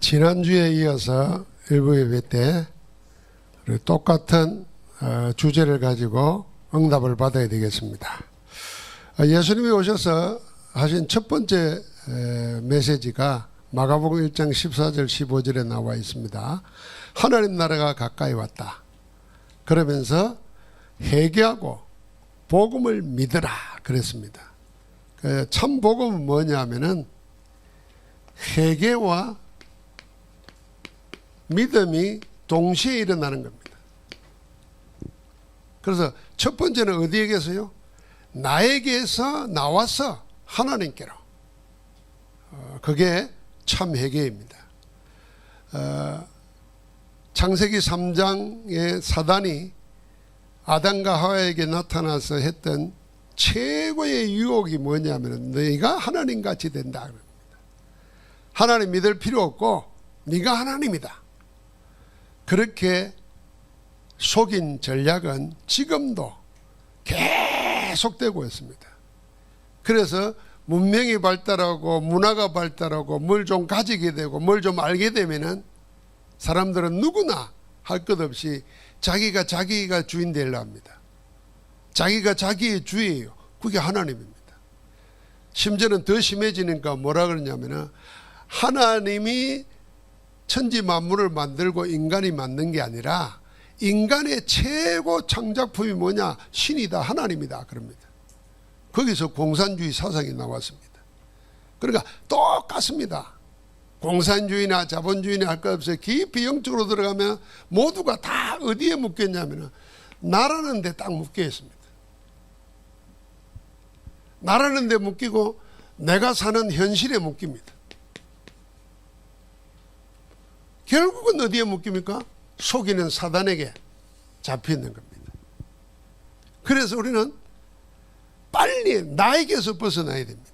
지난주에 이어서 일부 예배 때 똑같은 주제를 가지고 응답을 받아야 되겠습니다. 예수님이 오셔서 하신 첫 번째 메시지가 마가복음 1장 14절 15절에 나와 있습니다. 하나님 나라가 가까이 왔다. 그러면서 회개하고 복음을 믿으라 그랬습니다. 참 복음은 뭐냐면은 회개와 믿음이 동시에 일어나는 겁니다. 그래서 첫 번째는 어디에게서요? 나에게서 나와서 하나님께로. 그게 참 회개입니다. 창세기 3장에 사단이 아담과 하와에게 나타나서 했던 최고의 유혹이 뭐냐면 너희가 하나님같이 된다. 하나님 믿을 필요 없고 네가 하나님이다. 그렇게 속인 전략은 지금도 계속되고 있습니다. 그래서 문명이 발달하고 문화가 발달하고 뭘 좀 가지게 되고 뭘 좀 알게 되면은 사람들은 누구나 할 것 없이 자기가 주인 되려 합니다. 자기가 자기의 주예요. 그게 하나님입니다. 심지어는 더 심해지니까 뭐라 그러냐면은 하나님이 천지 만물을 만들고 인간이 만든 게 아니라 인간의 최고 창작품이 뭐냐? 신이다, 하나님이다 그럽니다. 거기서 공산주의 사상이 나왔습니다. 그러니까 똑같습니다. 공산주의나 자본주의나 할 것 없어요. 깊이 영적으로 들어가면 모두가 다 어디에 묶였냐면 나라는 데 딱 묶여 있습니다. 나라는 데 묶이고 내가 사는 현실에 묶입니다. 결국은 어디에 묶입니까? 속이는 사단에게 잡혀있는 겁니다. 그래서 우리는 빨리 나에게서 벗어나야 됩니다.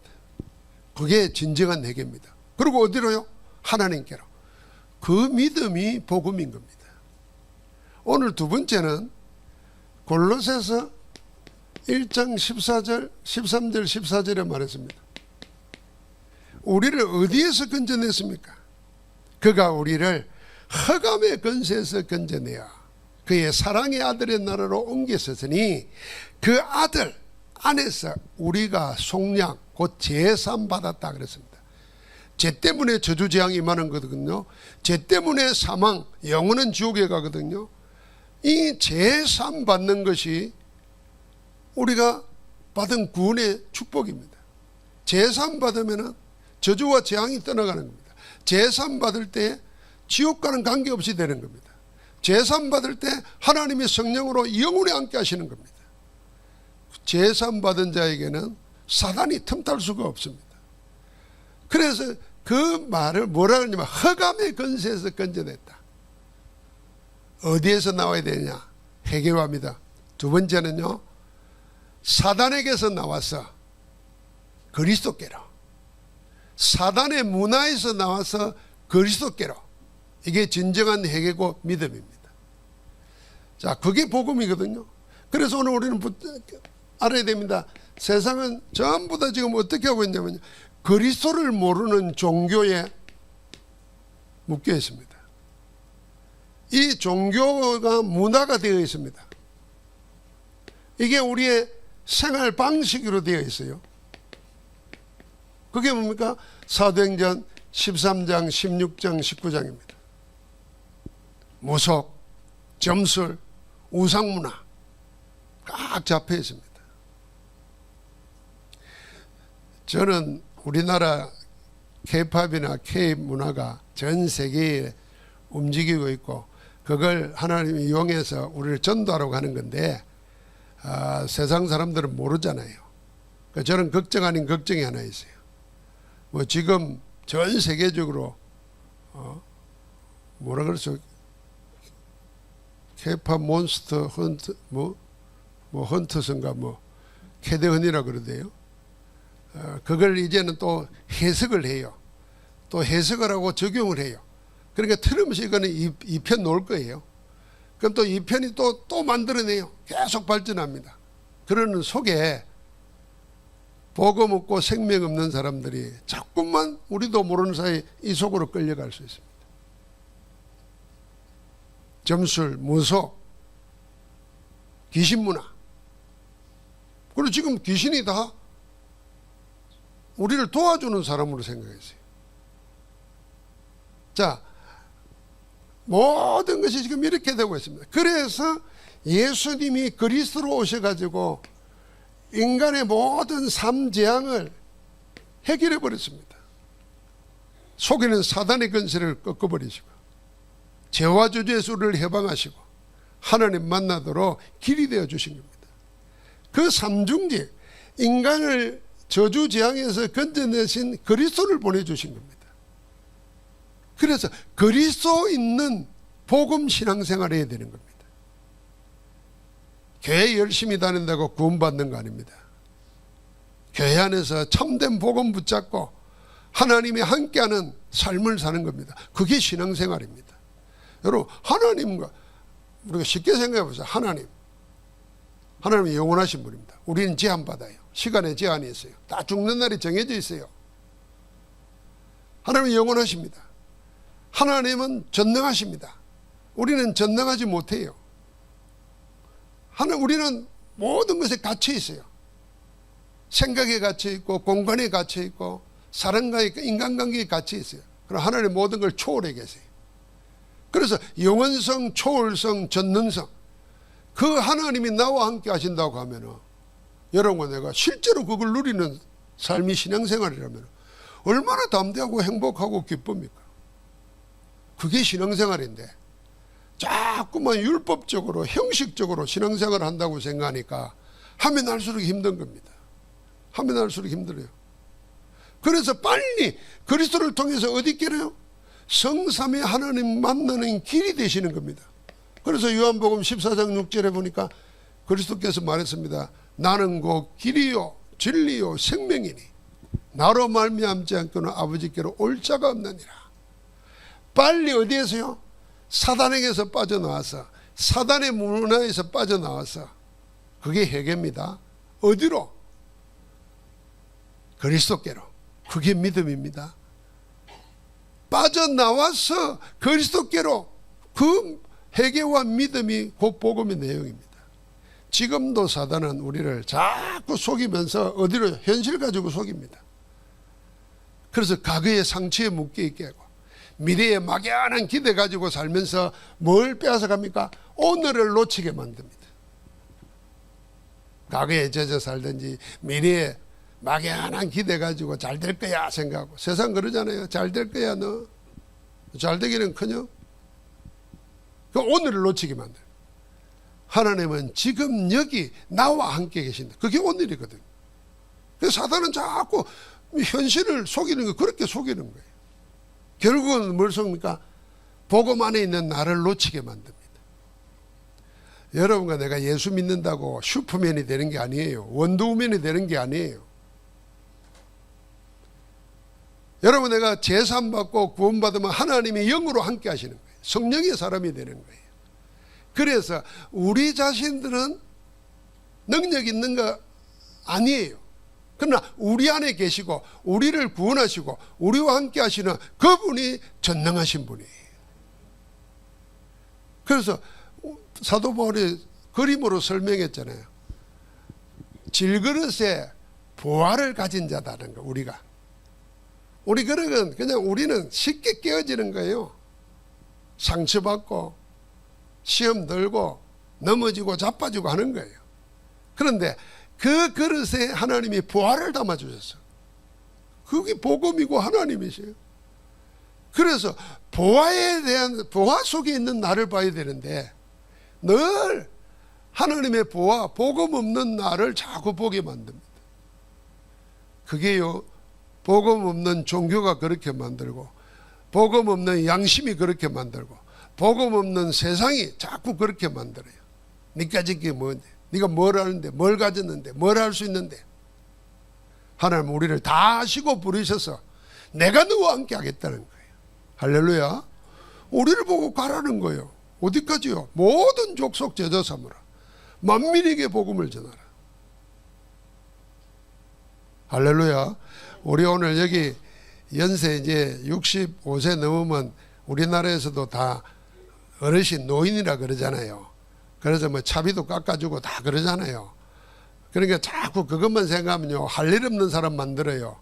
그게 진정한 회개입니다. 그리고 어디로요? 하나님께로. 그 믿음이 복음인 겁니다. 오늘 두 번째는 골로새서 1장 14절, 13절, 14절에 말했습니다. 우리를 어디에서 건져냈습니까? 그가 우리를 흑암의 권세에서 건져내어 그의 사랑의 아들의 나라로 옮겼으니 그 아들 안에서 우리가 속량 곧 제삼 받았다 그랬습니다. 죄 때문에 저주재앙이 임하는 거거든요. 죄 때문에 사망, 영혼은 지옥에 가거든요. 이 제삼 받는 것이 우리가 받은 구원의 축복입니다. 제삼 받으면 저주와 재앙이 떠나가는 겁니다. 제삼 받을 때 지옥과는 관계없이 되는 겁니다. 제삼 받을 때 하나님의 성령으로 영원히 함께 하시는 겁니다. 제삼 받은 자에게는 사단이 틈탈 수가 없습니다. 그래서 그 말을 뭐라 그러냐면 흑암의 권세에서 건져냈다. 어디에서 나와야 되냐? 회개합니다. 두 번째는요, 사단에게서 나와서 그리스도께로, 사단의 문화에서 나와서 그리스도께로. 이게 진정한 회개고 믿음입니다. 자, 그게 복음이거든요. 그래서 오늘 우리는 알아야 됩니다. 세상은 전부 다 지금 어떻게 하고 있냐면 그리스도를 모르는 종교에 묶여 있습니다. 이 종교가 문화가 되어 있습니다. 이게 우리의 생활 방식으로 되어 있어요. 그게 뭡니까? 사도행전 13장, 16장, 19장입니다. 무속, 점술, 우상문화 꽉 잡혀 있습니다. 저는 우리나라 K-팝이나 K-문화가 전 세계에 움직이고 있고 그걸 하나님이 이용해서 우리를 전도하러 가는 건데 세상 사람들은 모르잖아요. 그러니까 저는 걱정 아닌 걱정이 하나 있어요. 뭐 지금 전 세계적으로 뭐라 그러죠? K-팝 몬스터 헌트 뭐 헌터스인가 뭐 캐대헌이라 그러대요. 그걸 이제는 또 해석을 해요. 또 해석을 하고 적용을 해요. 그러니까 틀림없이 이거는 2편 놓을 거예요. 그럼 또 2편이 또 만들어내요. 계속 발전합니다. 그러는 속에 복음 없고 생명 없는 사람들이 자꾸만 우리도 모르는 사이 이 속으로 끌려갈 수 있습니다. 점술, 무속, 귀신문화. 그리고 지금 귀신이 다 우리를 도와주는 사람으로 생각했어요. 자, 모든 것이 지금 이렇게 되고 있습니다. 그래서 예수님이 그리스도로 오셔가지고 인간의 모든 삶 재앙을 해결해 버렸습니다. 속이는 사단의 근세를 꺾어버리시고 죄와 저주에서 우리를 해방하시고 하나님 만나도록 길이 되어 주신 겁니다. 그 삼중직, 인간을 저주 재앙에서 건져내신 그리스도를 보내주신 겁니다. 그래서 그리스도 있는 복음 신앙생활 해야 되는 겁니다. 교회 열심히 다닌다고 구원받는 거 아닙니다. 교회 안에서 참된 복음 붙잡고 하나님이 함께하는 삶을 사는 겁니다. 그게 신앙생활입니다. 여러분, 하나님과 우리가 쉽게 생각해 보세요. 하나님은 영원하신 분입니다. 우리는 제한받아요. 시간에 제한이 있어요. 다 죽는 날이 정해져 있어요. 하나님은 영원하십니다. 하나님은 전능하십니다. 우리는 전능하지 못해요. 우리는 모든 것에 갇혀 있어요. 생각에 갇혀 있고 공간에 갇혀 있고 사람과의 인간관계에 갇혀 있어요. 그럼 하나님 모든 걸 초월해 계세요. 그래서 영원성, 초월성, 전능성, 그 하나님이 나와 함께 하신다고 하면은, 여러분과 내가 실제로 그걸 누리는 삶이 신앙생활이라면 얼마나 담대하고 행복하고 기쁩니까? 그게 신앙생활인데 자꾸만 율법적으로 형식적으로 신앙생활을 한다고 생각하니까 하면 할수록 힘든 겁니다. 하면 할수록 힘들어요. 그래서 빨리 그리스도를 통해서 어디 있게요? 성삼위 하나님 만나는 길이 되시는 겁니다. 그래서 요한복음 14장 6절에 보니까 그리스도께서 말했습니다. 나는 곧 길이요 진리요 생명이니 나로 말미암지 않고는 아버지께로 올 자가 없느니라. 빨리 어디에서요? 사단에게서 빠져나와서, 사단의 문화에서 빠져나와서, 그게 회개입니다. 어디로? 그리스도께로. 그게 믿음입니다. 빠져나와서 그리스도께로, 그 회개와 믿음이 곧 복음의 내용입니다. 지금도 사단은 우리를 자꾸 속이면서 어디로? 현실 가지고 속입니다. 그래서 과거의 상처에 묶여있게 하고 미래에 막연한 기대 가지고 살면서 뭘 빼앗아 갑니까? 오늘을 놓치게 만듭니다. 과거에 젖어 살든지 미래에 막연한 기대 가지고 잘 될 거야 생각하고, 세상 그러잖아요. 잘 될 거야 너. 잘 되기는커녕 그 오늘을 놓치게 만들어요. 하나님은 지금 여기 나와 함께 계신다. 그게 오늘이거든요. 그래서 사단은 자꾸 현실을 속이는 거, 그렇게 속이는 거예요. 결국은 뭘 속입니까? 복음 안에 있는 나를 놓치게 만듭니다. 여러분과 내가 예수 믿는다고 슈퍼맨이 되는 게 아니에요. 원더우맨이 되는 게 아니에요. 여러분, 내가 제산 받고 구원받으면 하나님이 영으로 함께 하시는 거예요. 성령의 사람이 되는 거예요. 그래서 우리 자신들은 능력 있는 거 아니에요. 그러나 우리 안에 계시고 우리를 구원하시고 우리와 함께 하시는 그분이 전능하신 분이에요. 그래서 사도 바울이 그림으로 설명했잖아요. 질그릇에 보화를 가진 자다는 거. 우리 그릇은 그냥 우리는 쉽게 깨어지는 거예요. 상처받고 시험 들고 넘어지고 자빠지고 하는 거예요. 그런데 그 그릇에 하나님이 보화를 담아주셨어요. 그게 복음이고 하나님이세요. 그래서 보화에 대한, 보화 속에 있는 나를 봐야 되는데 늘 하나님의 보화, 복음 없는 나를 자꾸 보게 만듭니다. 그게요, 복음 없는 종교가 그렇게 만들고, 복음 없는 양심이 그렇게 만들고, 복음 없는 세상이 자꾸 그렇게 만들어요. 니까 짓게 뭔데? 네가 뭘 하는데, 뭘 가졌는데, 뭘 할 수 있는데. 하나님 우리를 다 아시고 부르셔서 내가 너와 함께 하겠다는 거예요. 할렐루야. 우리를 보고 가라는 거예요. 어디까지요? 모든 족속 제자 삼으라. 만민에게 복음을 전하라. 할렐루야. 우리 오늘 여기 연세 이제 65세 넘으면 우리나라에서도 다 어르신 노인이라 그러잖아요. 그래서 뭐 차비도 깎아주고 다 그러잖아요. 그러니까 자꾸 그것만 생각하면요, 할 일 없는 사람 만들어요.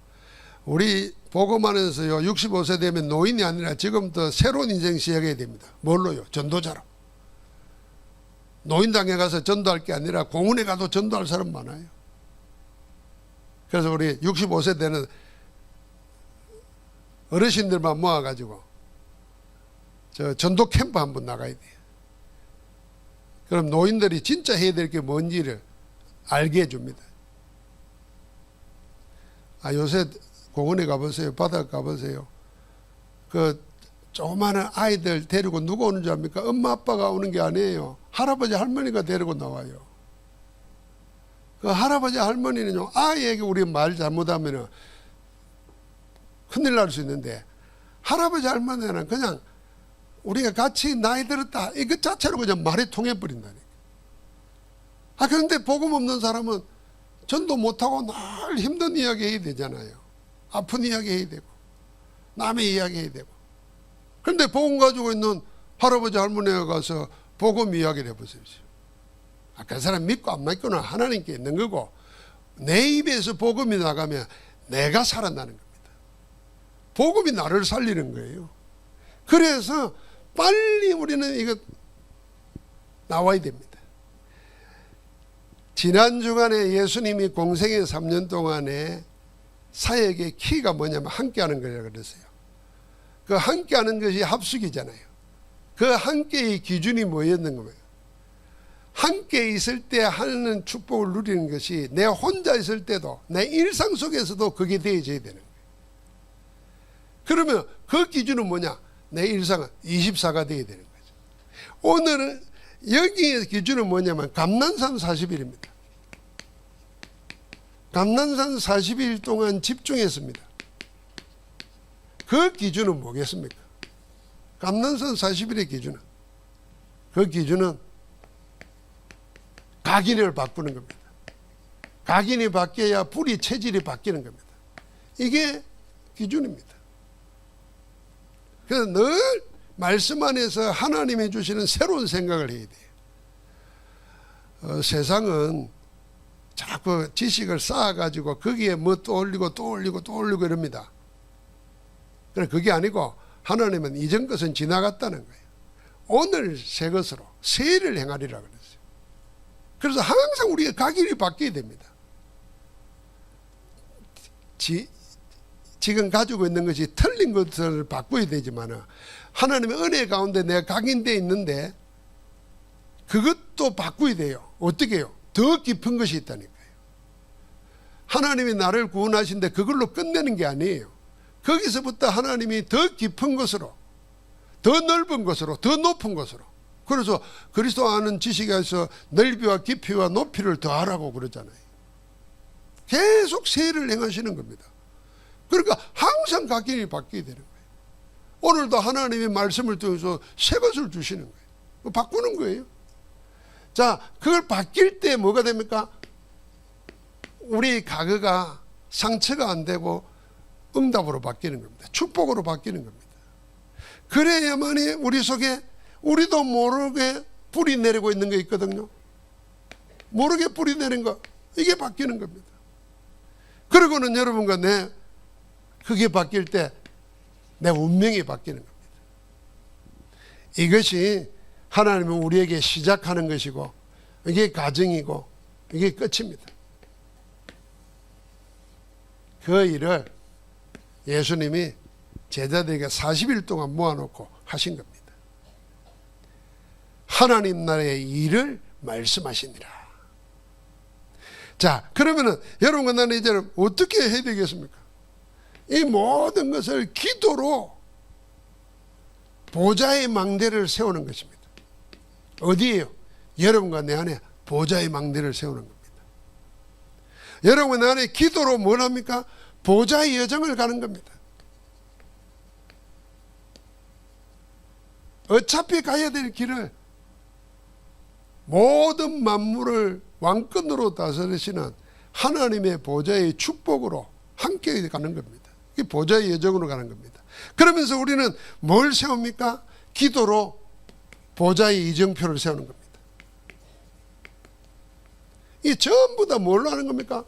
우리 복음하면서요, 65세 되면 노인이 아니라 지금부터 새로운 인생 시작해야 됩니다. 뭘로요? 전도자로. 노인당에 가서 전도할 게 아니라 공원에 가도 전도할 사람 많아요. 그래서 우리 65세 되는 어르신들만 모아가지고 저 전도 캠프 한번 나가야 돼요. 그럼 노인들이 진짜 해야 될 게 뭔지를 알게 해줍니다. 요새 공원에 가보세요. 바닷가 가보세요. 그 조그마한 아이들 데리고 누가 오는 줄 압니까? 엄마 아빠가 오는 게 아니에요. 할아버지 할머니가 데리고 나와요. 그 할아버지 할머니는요, 아이에게 우리 말 잘못하면 큰일 날 수 있는데, 할아버지 할머니는 그냥 우리가 같이 나이 들었다 이것 자체로 그냥 말이 통해버린다니까. 그런데 복음 없는 사람은 전도 못하고 늘 힘든 이야기 해야 되잖아요. 아픈 이야기 해야 되고 남의 이야기 해야 되고. 그런데 복음 가지고 있는 할아버지 할머니가 가서 복음 이야기를 해보세요. 그 사람 믿고 안 믿고는 하나님께 있는 거고, 내 입에서 복음이 나가면 내가 살아나는 겁니다. 복음이 나를 살리는 거예요. 그래서 빨리 우리는 이거 나와야 됩니다. 지난 주간에 예수님이 공생의 3년 동안에 사역의 키가 뭐냐면 함께하는 거라고 그랬어요. 그 함께하는 것이 합숙이잖아요. 그 함께의 기준이 뭐였는 거예요? 함께 있을 때 하는 축복을 누리는 것이 내 혼자 있을 때도 내 일상 속에서도 그게 되어져야 되는 거예요. 그러면 그 기준은 뭐냐? 내 일상은 24가 되어야 되는 거죠. 오늘은 여기의 기준은 뭐냐면 감난산 40일입니다. 감난산 40일 동안 집중했습니다. 그 기준은 뭐겠습니까? 감난산 40일의 기준은, 그 기준은 각인을 바꾸는 겁니다. 각인이 바뀌어야 불이 체질이 바뀌는 겁니다. 이게 기준입니다. 그래서 늘 말씀 안에서 하나님이 주시는 새로운 생각을 해야 돼요. 세상은 자꾸 지식을 쌓아가지고 거기에 뭐 또 올리고 또 올리고 또 올리고 이럽니다. 그런데 그게 아니고 하나님은 이전 것은 지나갔다는 거예요. 오늘 새 것으로 새 일을 행하리라 그랬어요. 그래서 항상 우리가 각인이 바뀌어야 됩니다. 지금 가지고 있는 것이 틀린 것을 바꿔야 되지만 하나님의 은혜 가운데 내가 각인되어 있는데 그것도 바꿔야 돼요. 어떻게 해요? 더 깊은 것이 있다니까요. 하나님이 나를 구원하신데 그걸로 끝내는 게 아니에요. 거기서부터 하나님이 더 깊은 것으로, 더 넓은 것으로, 더 높은 것으로. 그래서 그리스도 아는 지식에서 넓이와 깊이와 높이를 더하라고 그러잖아요. 계속 세를 행하시는 겁니다. 그러니까 항상 각인이 바뀌어야 되는 거예요. 오늘도 하나님의 말씀을 통해서 새 것을 주시는 거예요. 바꾸는 거예요. 자, 그걸 바뀔 때 뭐가 됩니까? 우리 과거가 상처가 안 되고 응답으로 바뀌는 겁니다. 축복으로 바뀌는 겁니다. 그래야만이 우리 속에 우리도 모르게 뿌리 내리고 있는 게 있거든요. 모르게 뿌리 내린 거, 이게 바뀌는 겁니다. 그리고는 여러분과 그게 바뀔 때 내 운명이 바뀌는 겁니다. 이것이 하나님은 우리에게 시작하는 것이고, 이게 가정이고, 이게 끝입니다. 그 일을 예수님이 제자들에게 40일 동안 모아놓고 하신 겁니다. 하나님 나라의 일을 말씀하시니라. 자, 그러면은 여러분과 나는 이제 어떻게 해야 되겠습니까? 이 모든 것을 기도로 보좌의 망대를 세우는 것입니다. 어디에요? 여러분과 내 안에 보좌의 망대를 세우는 겁니다. 여러분과 내 안에 기도로 뭘 합니까? 보좌의 여정을 가는 겁니다. 어차피 가야 될 길을 모든 만물을 왕권으로 다스리시는 하나님의 보좌의 축복으로 함께 가는 겁니다. 이 보좌의 여정으로 가는 겁니다. 그러면서 우리는 뭘 세웁니까? 기도로 보좌의 이정표를 세우는 겁니다. 이 전부 다 뭘로 하는 겁니까?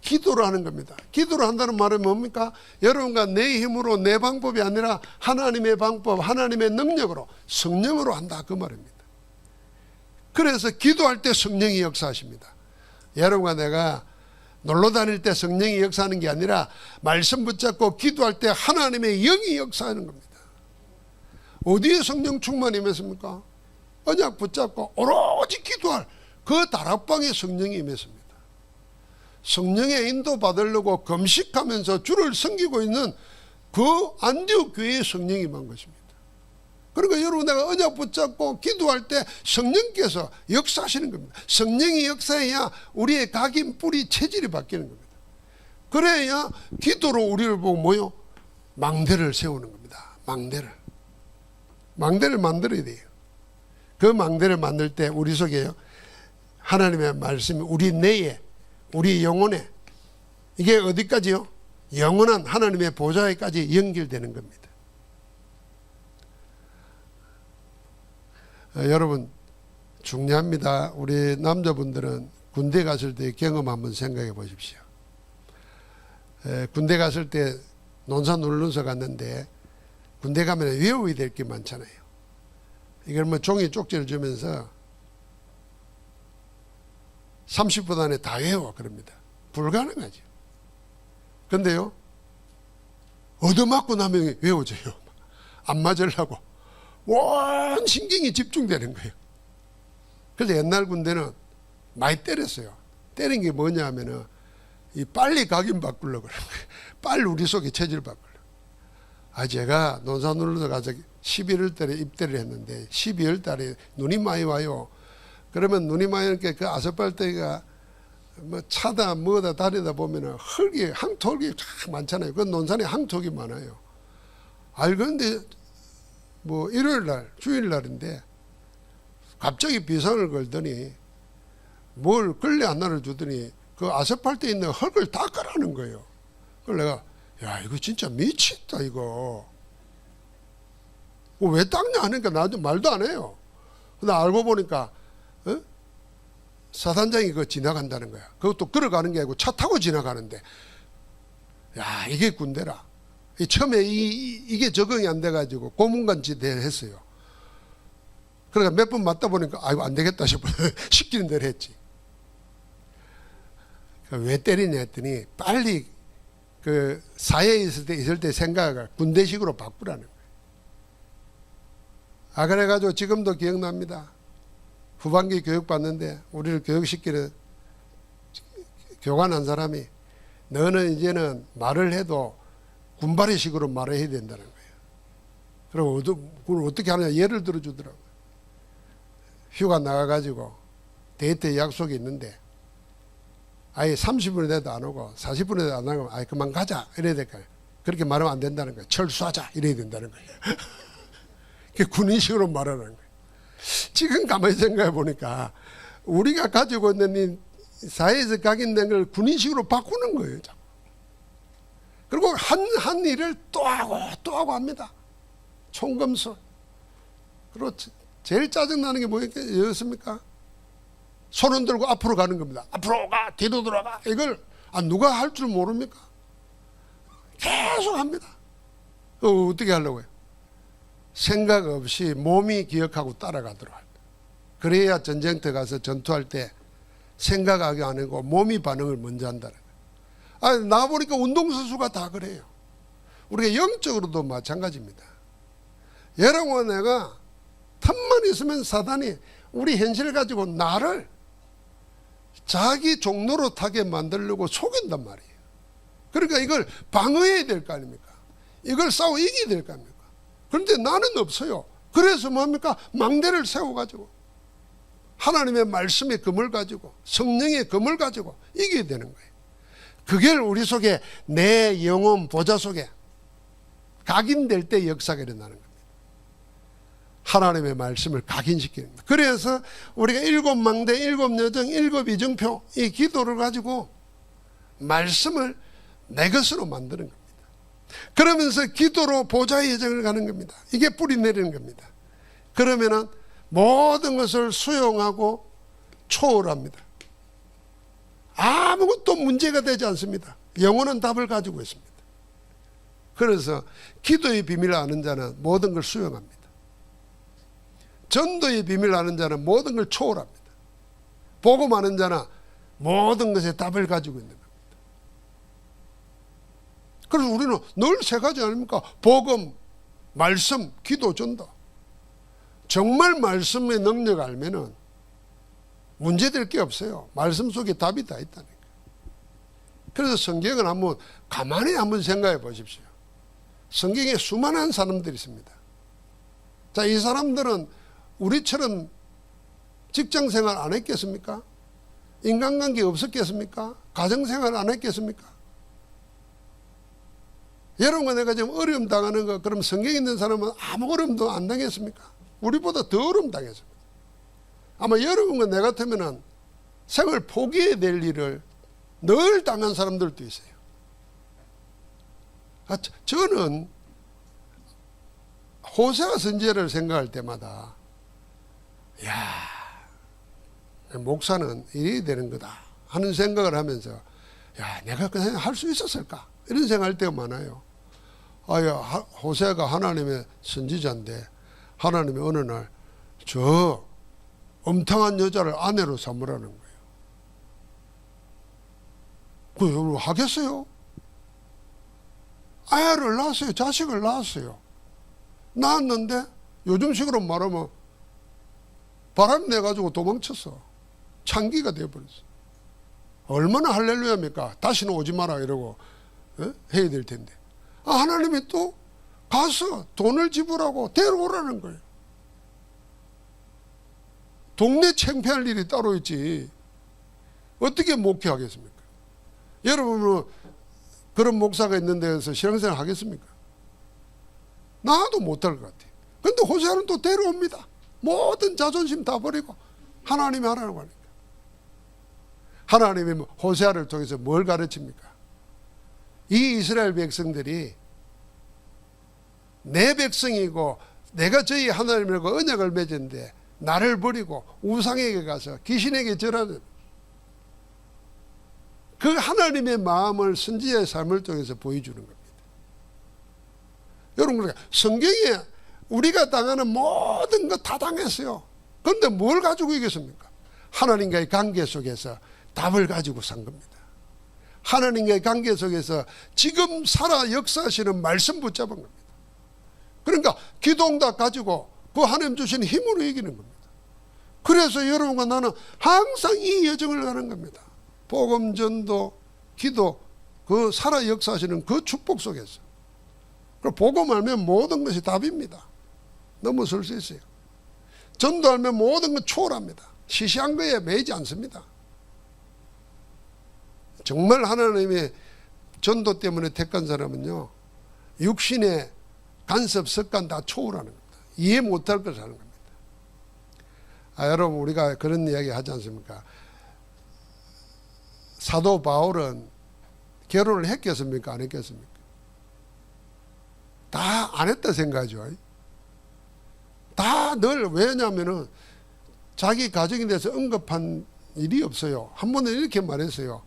기도로 하는 겁니다. 기도로 한다는 말은 뭡니까? 여러분과 내 힘으로 내 방법이 아니라 하나님의 방법, 하나님의 능력으로, 성령으로 한다, 그 말입니다. 그래서 기도할 때 성령이 역사하십니다. 여러분과 내가 놀러 다닐 때 성령이 역사하는 게 아니라 말씀 붙잡고 기도할 때 하나님의 영이 역사하는 겁니다. 어디에 성령 충만이 임했습니까? 언약 붙잡고 오로지 기도할 그 다락방에 성령이 임했습니다. 성령의 인도 받으려고 금식하면서 주를 섬기고 있는 그 안디옥 교회에 성령이 임한 것입니다. 그러니까 여러분, 내가 언약 붙잡고 기도할 때 성령께서 역사하시는 겁니다. 성령이 역사해야 우리의 각인, 뿌리, 체질이 바뀌는 겁니다. 그래야 기도로 우리를 보고 뭐요? 망대를 세우는 겁니다. 망대를 만들어야 돼요. 그 망대를 만들 때 우리 속에요, 하나님의 말씀이 우리 내에, 우리 영혼에, 이게 어디까지요? 영원한 하나님의 보좌에까지 연결되는 겁니다. 여러분, 중요합니다. 우리 남자분들은 군대 갔을 때 경험 한번 생각해 보십시오. 군대 갔을 때 논산훈련소 갔는데 군대 가면 외워야 될 게 많잖아요. 이걸 뭐 종이 쪽지를 주면서 30분 안에 다 외워 그럽니다. 불가능하죠. 근데요, 얻어맞고 나면 외워져요. 안 맞으려고 온 신경이 집중되는 거예요. 그래서 옛날 군대는 많이 때렸어요. 때린 게 뭐냐 하면은 이 빨리 각인 바꾸려고 그러는 거예요. 빨리 우리 속에 체질 바꾸려고. 제가 논산훈련소 가서 11월 달에 입대를 했는데 12월 달에 눈이 많이 와요. 그러면 눈이 많이 오니까 그 아스팔트가 뭐 차다 뭐다 다니다 보면은 흙이, 항토흙이 참 많잖아요. 그 논산에 항토흙이 많아요. 그런데 뭐 일요일 날, 주일 날인데 갑자기 비상을 걸더니 뭘 걸레 하나를 주더니 그 아스팔트에 있는 흙을 닦으라는 거예요. 그래서 내가, 야, 이거 진짜 미쳤다, 이거. 왜 닦냐 하니까 나도 말도 안 해요. 근데 알고 보니까 사단장이 그거 지나간다는 거야. 그것도 걸어가는 게 아니고 차 타고 지나가는데, 야, 이게 군대라. 처음에 이게 적응이 안 돼가지고 고문관지 했어요. 그러니까 몇 번 맞다 보니까 아이고 안 되겠다 싶어 시키는 대로 했지. 왜 때리냐 했더니 빨리 그 사회에 있을 때 생각을 군대식으로 바꾸라는 거예요. 그래가지고 지금도 기억납니다. 후반기 교육 받는데 우리를 교육시키는 교관 한 사람이, 너는 이제는 말을 해도 군발의식으로 말을 해야 된다는 거예요. 그리고 그걸 어떻게 하느냐 예를 들어주더라고요. 휴가 나가가지고 데이트 약속이 있는데 아예 30분에 돼도 안 오고 40분에 돼도 안 오고 그만 가자 이래야 될까요? 그렇게 말하면 안 된다는 거예요. 철수하자 이래야 된다는 거예요. 그게 군인식으로 말하는 거예요. 지금 가만히 생각해 보니까 우리가 가지고 있는 이 사회에서 각인된 걸 군인식으로 바꾸는 거예요. 자꾸. 그리고 한 일을 또 하고 합니다. 총검술. 그리고 제일 짜증나는 게 뭐였습니까? 손은 들고 앞으로 가는 겁니다. 앞으로 가, 뒤로 돌아가. 이걸 누가 할 줄 모릅니까? 계속 합니다. 어떻게 하려고요? 생각 없이 몸이 기억하고 따라가도록 할 때. 그래야 전쟁터 가서 전투할 때 생각하기 안 하고 몸이 반응을 먼저 한다는 거예요. 나와보니까 운동선수가 다 그래요. 우리가 영적으로도 마찬가지입니다. 여러분, 내가 틈만 있으면 사단이 우리 현실을 가지고 나를 자기 종로로 타게 만들려고 속인단 말이에요. 그러니까 이걸 방어해야 될 거 아닙니까? 이걸 싸워 이겨야 될 거 아닙니까? 그런데 나는 없어요. 그래서 뭡니까? 망대를 세워가지고 하나님의 말씀의 검을 가지고 성령의 검을 가지고 이겨야 되는 거예요. 그게 우리 속에 내 영혼 보좌 속에 각인될 때 역사가 일어나는 겁니다. 하나님의 말씀을 각인시키는 겁니다. 그래서 우리가 7망대, 7여정, 7이정표 이 기도를 가지고 말씀을 내 것으로 만드는 겁니다. 그러면서 기도로 보좌의 여정을 가는 겁니다. 이게 뿌리 내리는 겁니다. 그러면은 모든 것을 수용하고 초월합니다. 아무것도 문제가 되지 않습니다. 영원한 답을 가지고 있습니다. 그래서 기도의 비밀을 아는 자는 모든 걸 수용합니다. 전도의 비밀을 아는 자는 모든 걸 초월합니다. 복음 아는 자는 모든 것에 답을 가지고 있는 겁니다. 그래서 우리는 늘 세 가지 아닙니까? 복음, 말씀, 기도, 전도. 정말 말씀의 능력 알면은 문제될 게 없어요. 말씀 속에 답이 다 있다니까. 그래서 성경을 가만히 한번 생각해 보십시오. 성경에 수많은 사람들이 있습니다. 자, 이 사람들은 우리처럼 직장 생활 안 했겠습니까? 인간관계 없었겠습니까? 가정생활 안 했겠습니까? 여러분과 내가 지금 어려움 당하는 거, 그럼 성경에 있는 사람은 아무 어려움도 안 당했습니까? 우리보다 더 어려움 당했습니다. 아마 여러분과 내 같으면은 생을 포기해야 될 일을 늘 당한 사람들도 있어요. 저는 호세아 선지자를 생각할 때마다, 목사는 이래야 되는 거다 하는 생각을 하면서, 내가 그 생각 할 수 있었을까? 이런 생각할 때가 많아요. 호세아가 하나님의 선지자인데, 하나님이 어느 날 저 엄탕한 여자를 아내로 삼으라는 거예요. 그 여러분 하겠어요? 아이를 낳았어요. 자식을 낳았어요. 낳았는데 요즘식으로 말하면 바람 내가지고 도망쳤어. 창기가 되어버렸어. 얼마나 할렐루야입니까? 다시는 오지 마라 이러고 해야 될 텐데. 하나님이 또 가서 돈을 지불하고 데려오라는 거예요. 동네 창피할 일이 따로 있지 어떻게 목회하겠습니까? 여러분은 그런 목사가 있는 데서 신앙생활 하겠습니까? 나도 못할 것 같아요. 그런데 호세아는 또 데려옵니다. 모든 자존심 다 버리고 하나님이 하라고 하니까. 하나님이 호세아를 통해서 뭘 가르칩니까? 이 이스라엘 백성들이 내 백성이고 내가 저희 하나님과 언약을 맺었는데 나를 버리고 우상에게 가서 귀신에게 절하는, 그 하나님의 마음을 선지자의 삶을 통해서 보여주는 겁니다. 여러분, 성경에 우리가 당하는 모든 거 다 당했어요. 그런데 뭘 가지고 이겼습니까? 하나님과의 관계 속에서 답을 가지고 산 겁니다. 하나님과의 관계 속에서 지금 살아 역사하시는 말씀 붙잡은 겁니다. 그러니까 기도응답 가지고 그 하나님 주시는 힘으로 이기는 겁니다. 그래서 여러분과 나는 항상 이 여정을 가는 겁니다. 복음, 전도, 기도, 그 살아 역사하시는 그 축복 속에서. 그리고 복음 알면 모든 것이 답입니다. 넘어설 수 있어요. 전도 알면 모든 건 초월합니다. 시시한 거에 매이지 않습니다. 정말 하나님의 전도 때문에 택한 사람은요, 육신의 간섭, 습관 다 초월하는 겁니다. 이해 못할 것을 하는 겁니다. 여러분, 우리가 그런 이야기 하지 않습니까? 사도 바울은 결혼을 했겠습니까? 안 했겠습니까? 다 안 했다 생각하죠. 다 늘, 왜냐하면은 자기 가정에 대해서 언급한 일이 없어요. 한 번은 이렇게 말했어요.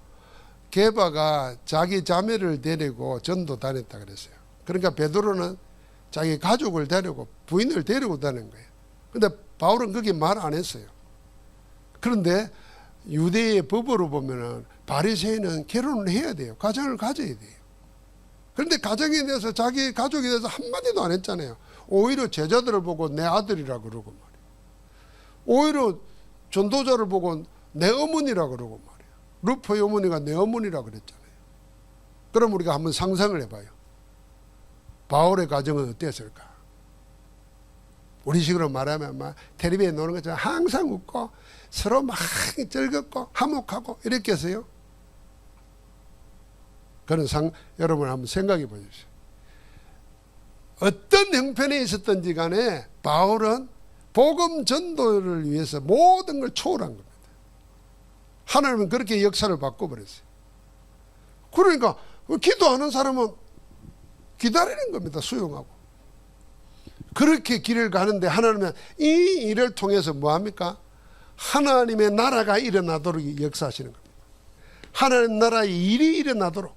게바가 자기 자매를 데리고 전도 다녔다 그랬어요. 그러니까 베드로는 자기 가족을 데리고 부인을 데리고 다닌 거예요. 그런데 바울은 그게 말 안 했어요. 그런데 유대의 법으로 보면은 바리새인은 결혼을 해야 돼요. 가정을 가져야 돼요. 그런데 가정에 대해서, 자기 가족에 대해서 한마디도 안 했잖아요. 오히려 제자들을 보고 내 아들이라 그러고 말이에요. 오히려 전도자를 보고 내 어머니라 그러고 말이에요. 루포의 어머니가 내 어머니라 그랬잖아요. 그럼 우리가 한번 상상을 해봐요. 바울의 가정은 어땠을까? 우리식으로 말하면 막 텔레비에 노는 것처럼 항상 웃고 서로 막 즐겁고 화목하고 이랬겠어요? 그런 여러분 한번 생각해 보십시오. 어떤 형편에 있었든지 간에 바울은 복음 전도를 위해서 모든 걸 초월한 겁니다. 하나님은 그렇게 역사를 바꿔버렸어요. 그러니까 기도하는 사람은 기다리는 겁니다. 수용하고. 그렇게 길을 가는데 하나님은 이 일을 통해서 뭐합니까? 하나님의 나라가 일어나도록 역사하시는 겁니다. 하나님 나라의 일이 일어나도록.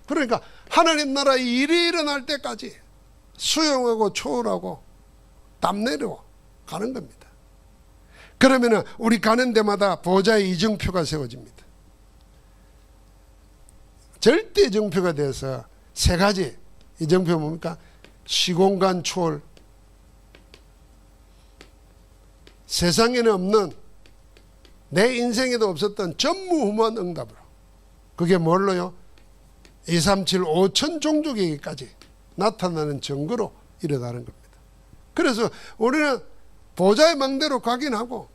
그러니까 하나님 나라의 일이 일어날 때까지 수용하고 초월하고 땀 내려 가는 겁니다. 그러면 우리 가는 데마다 보좌의 이정표가 세워집니다. 절대 정표가 돼서 세 가지 이정표 뭡니까? 시공간 초월, 세상에는 없는 내 인생에도 없었던 전무후무한 응답으로. 그게 뭘로요? 237 5천 종족에게까지 나타나는 증거로 일어나는 겁니다. 그래서 우리는 보좌의 망대로 가긴 하고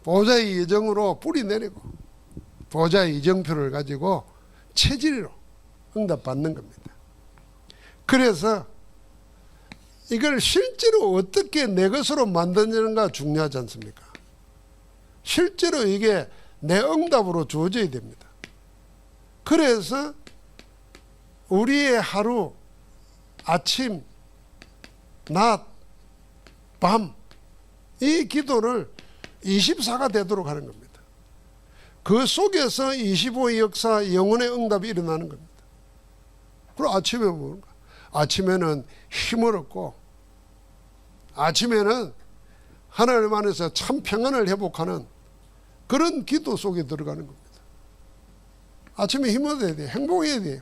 보좌의 예정으로 뿌리 내리고 보좌의 이정표를 가지고 체질로 응답받는 겁니다. 그래서 이걸 실제로 어떻게 내 것으로 만드는가 중요하지 않습니까? 실제로 이게 내 응답으로 주어져야 됩니다. 그래서 우리의 하루, 아침, 낮, 밤, 이 기도를 24가 되도록 하는 겁니다. 그 속에서 25의 역사, 영혼의 응답이 일어나는 겁니다. 그리고 아침에 뭔가? 아침에는 힘을 얻고, 아침에는 하나님 안에서 참 평안을 회복하는 그런 기도 속에 들어가는 겁니다. 아침에 힘을 얻어야 돼요. 행복해야 돼요.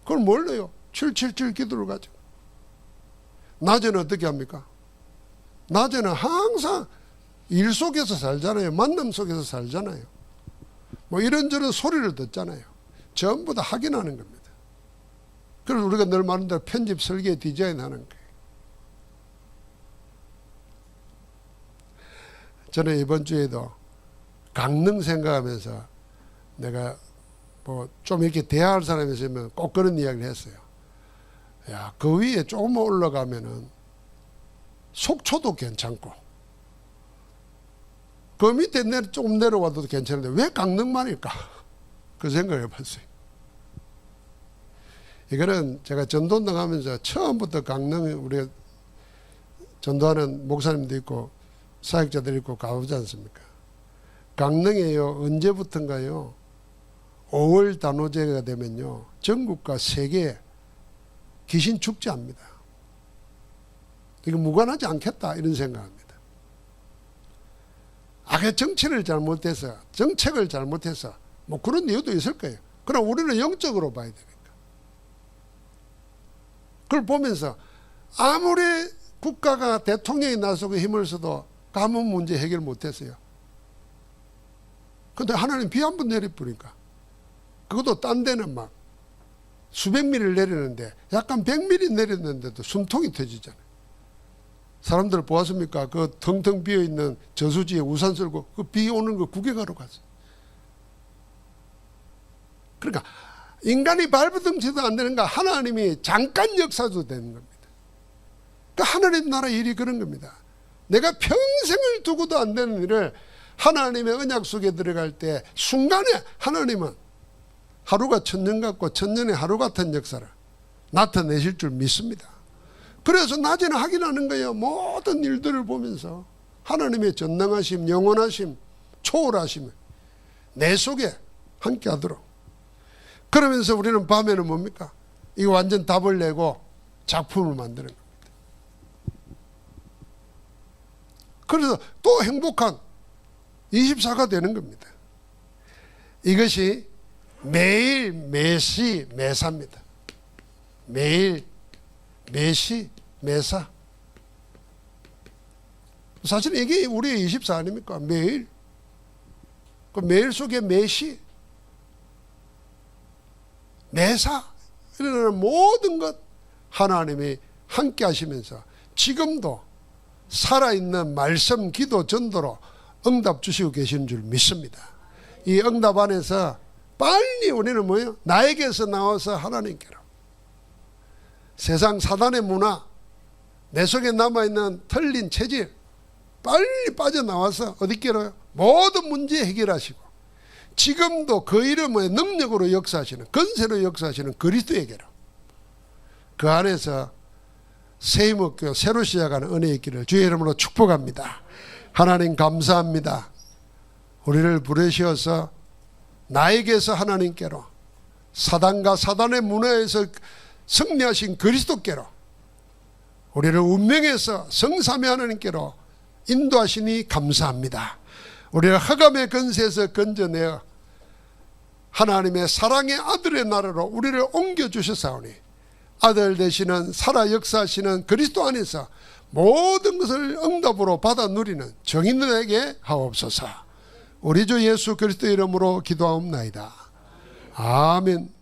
그걸 뭘로요? 777 기도를 가지고. 낮에는 어떻게 합니까? 낮에는 항상 일 속에서 살잖아요. 만남 속에서 살잖아요. 뭐 이런저런 소리를 듣잖아요. 전부 다 확인하는 겁니다. 그래서 우리가 늘 말하는 대로 편집, 설계, 디자인 하는 거예요. 저는 이번 주에도 강릉 생각하면서 내가 뭐 좀 이렇게 대화할 사람이 있으면 꼭 그런 이야기를 했어요. 야, 그 위에 조금만 올라가면은 속초도 괜찮고 그 밑에 조금 내려와도 괜찮은데 왜 강릉만일까? 그 생각을 해봤어요. 이거는 제가 전도운동 하면서 처음부터 강릉 우리가 전도하는 목사님도 있고 사역자들 있고 가보지 않습니까? 강릉에요, 언제부턴가요, 5월 단오제가 되면요, 전국과 세계 귀신 축제합니다. 이거 무관하지 않겠다 이런 생각합니다. 그 정책을 잘못해서 뭐 그런 이유도 있을 거예요. 그럼 우리는 영적으로 봐야 되니까. 그걸 보면서 아무리 국가가 대통령이 나서고 힘을 써도 가뭄 문제 해결 못했어요. 근데 하나님 비 한 번 내려뿌리니까 그것도 딴 데는 막 수백 미리를 내리는데 약간 100미리 내렸는데도 숨통이 터지잖아요. 사람들 보았습니까? 그 텅텅 비어있는 저수지에 우산 쓸고 그 비 오는 거 구경하러 갔어요. 그러니까 인간이 발버둥치도 안 되는가 하나님이 잠깐 역사도 되는 겁니다. 그러니까 하나님 나라 일이 그런 겁니다. 내가 평생을 두고도 안 되는 일을 하나님의 언약 속에 들어갈 때 순간에 하나님은 하루가 천년 같고 천년의 하루 같은 역사를 나타내실 줄 믿습니다. 그래서 낮에는 확인하는 거예요. 모든 일들을 보면서 하나님의 전능하심, 영원하심, 초월하심 내 속에 함께 하도록. 그러면서 우리는 밤에는 뭡니까? 이거 완전 답을 내고 작품을 만드는 겁니다. 그래서 또 행복한 24가 되는 겁니다. 이것이 매일 매시 매사입니다. 매일 매시 매사. 사실 이게 우리의 24 아닙니까? 매일. 그 매일 속에 매시 매사 이런 모든 것 하나님이 함께 하시면서 지금도 살아있는 말씀, 기도, 전도로 응답 주시고 계시는 줄 믿습니다. 이 응답 안에서 빨리 우리는 뭐예요? 나에게서 나와서 하나님께로. 세상 사단의 문화, 내 속에 남아있는 털린 체질 빨리 빠져나와서 어디께로요? 모든 문제 해결하시고 지금도 그 이름의 능력으로 역사하시는, 건세로 역사하시는 그리스도에게로 그 안에서 새 힘없고 새로 시작하는 은혜 있기를 주의 이름으로 축복합니다. 하나님 감사합니다. 우리를 부르셔서 나에게서 하나님께로, 사단과 사단의 문화에서 승리하신 그리스도께로, 우리를 운명에서 성삼위 하나님께로 인도하시니 감사합니다. 우리를 흑암의 권세에서 건져내어 하나님의 사랑의 아들의 나라로 우리를 옮겨주셨사오니 아들 되시는 살아 역사하시는 그리스도 안에서 모든 것을 응답으로 받아 누리는 정인들에게 하옵소서. 우리 주 예수 그리스도 이름으로 기도하옵나이다. 아멘.